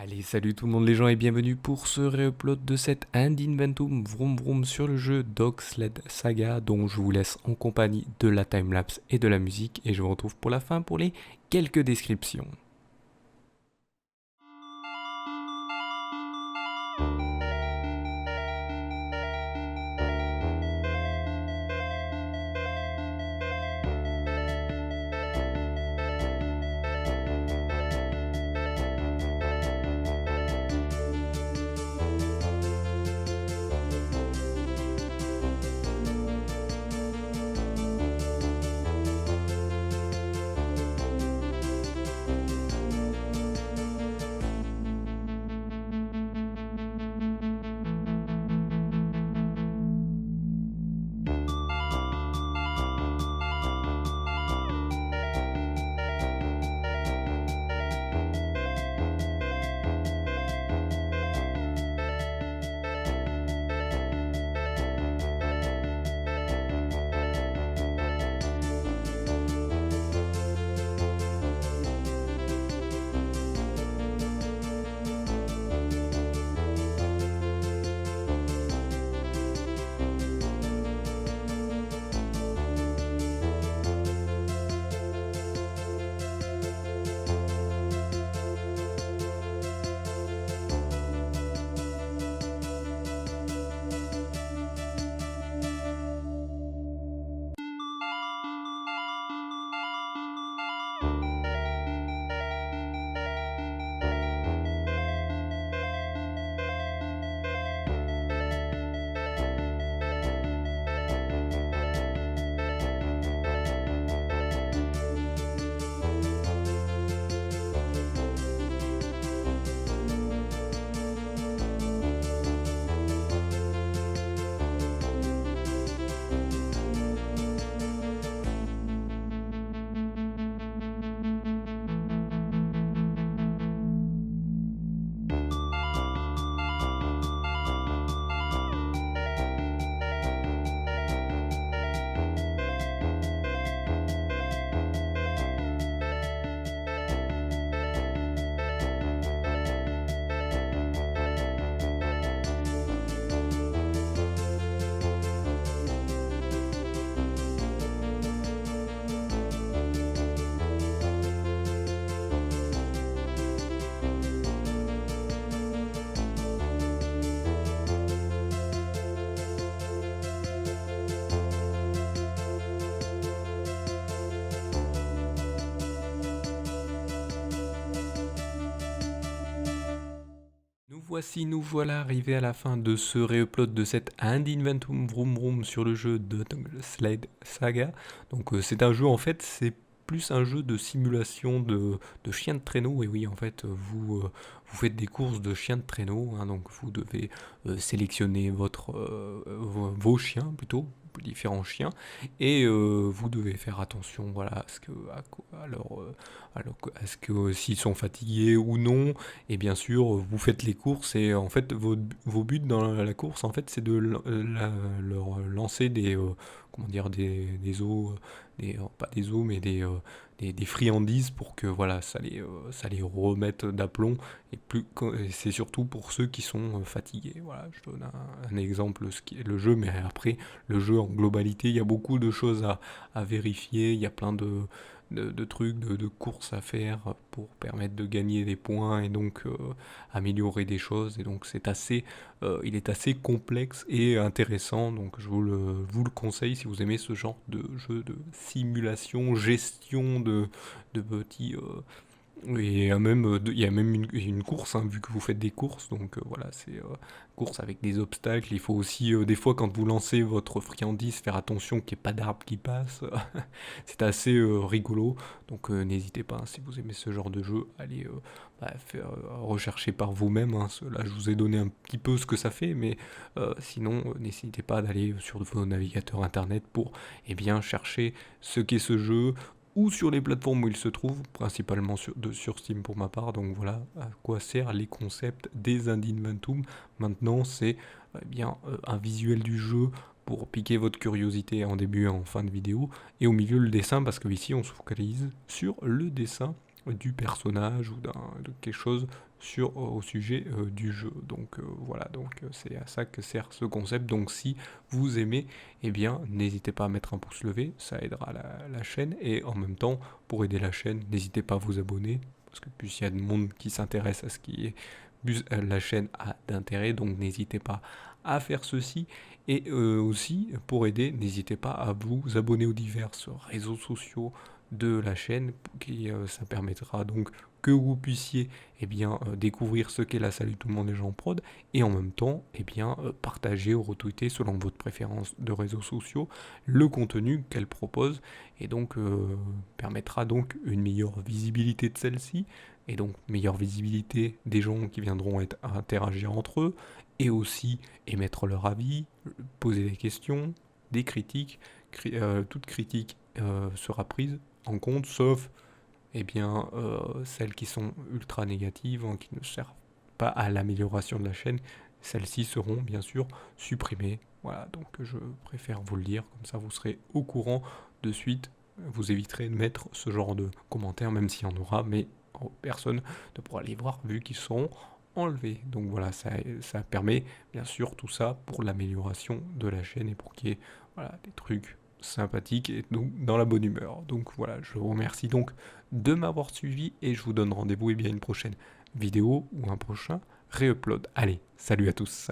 Allez, salut tout le monde les gens et bienvenue pour ce réupload de cette Ad Inventum Vroom Vroom sur le jeu Dog Sled Saga dont je vous laisse en compagnie de la timelapse et de la musique et je vous retrouve pour la fin pour les quelques descriptions. Nous voilà arrivés à la fin de ce réupload de cette Ad Inventum Vroom Vroom sur le jeu de Dog Sled Saga. Donc c'est un jeu en fait, c'est plus un jeu de simulation de chien de traîneau. Et oui, en fait, vous faites des courses de chiens de traîneau, hein, donc vous devez sélectionner vos chiens plutôt, différents chiens, et vous devez faire attention, voilà, à ce que s'ils sont fatigués ou non, et bien sûr vous faites les courses et en fait vos buts dans la course en fait c'est de leur lancer comment dire des os, pas des os mais des friandises pour que voilà ça les remette d'aplomb et c'est surtout pour ceux qui sont fatigués. Voilà, je donne un exemple ce qui est le jeu, mais après le jeu en globalité il y a beaucoup de choses à vérifier, il y a plein de trucs, de courses à faire pour permettre de gagner des points et donc améliorer des choses. Et donc il est assez complexe et intéressant. Donc je vous le conseille si vous aimez ce genre de jeu de simulation, gestion de petits. Et il y a même une course, hein, vu que vous faites des courses, donc voilà, c'est course avec des obstacles. Il faut aussi, des fois, quand vous lancez votre friandise, faire attention qu'il n'y ait pas d'arbre qui passe. C'est assez rigolo, donc n'hésitez pas, hein, si vous aimez ce genre de jeu, allez rechercher par vous-même. Hein. Là, je vous ai donné un petit peu ce que ça fait, mais sinon, n'hésitez pas d'aller sur vos navigateurs internet pour bien chercher ce qu'est ce jeu ou sur les plateformes où il se trouve, principalement sur Steam pour ma part. Donc voilà à quoi servent les concepts des Ad Inventum. Maintenant, c'est un visuel du jeu pour piquer votre curiosité en début et en fin de vidéo, et au milieu le dessin, parce que ici on se focalise sur le dessin du personnage ou de quelque chose au sujet du jeu. Donc voilà, donc c'est à ça que sert ce concept. Donc si vous aimez, eh bien n'hésitez pas à mettre un pouce levé, ça aidera la chaîne. Et en même temps, pour aider la chaîne, n'hésitez pas à vous abonner, parce que plus il y a de monde qui s'intéresse à ce qui est, plus la chaîne a d'intérêt, donc n'hésitez pas à faire ceci. Et aussi, pour aider, n'hésitez pas à vous abonner aux divers réseaux sociaux de la chaîne, ça permettra donc que vous puissiez découvrir ce qu'est la Salut tout le monde les gens prod, et en même temps partager ou retweeter selon votre préférence de réseaux sociaux le contenu qu'elle propose, et donc permettra donc une meilleure visibilité de celle-ci, et donc meilleure visibilité des gens qui viendront interagir entre eux, et aussi émettre leur avis, poser des questions, des critiques. Toute critique sera prise en compte, sauf celles qui sont ultra négatives, qui ne servent pas à l'amélioration de la chaîne. Celles-ci seront bien sûr supprimées. Voilà, donc je préfère vous le dire, comme ça vous serez au courant de suite. Vous éviterez de mettre ce genre de commentaires, même s'il y en aura, mais personne ne pourra les voir vu qu'ils seront enlevés. Donc voilà, ça permet bien sûr tout ça pour l'amélioration de la chaîne et pour qu'il y ait des trucs sympathiques et donc dans la bonne humeur. Donc voilà, je vous remercie donc de m'avoir suivi et je vous donne rendez-vous à une prochaine vidéo ou un prochain réupload. Allez, salut à tous.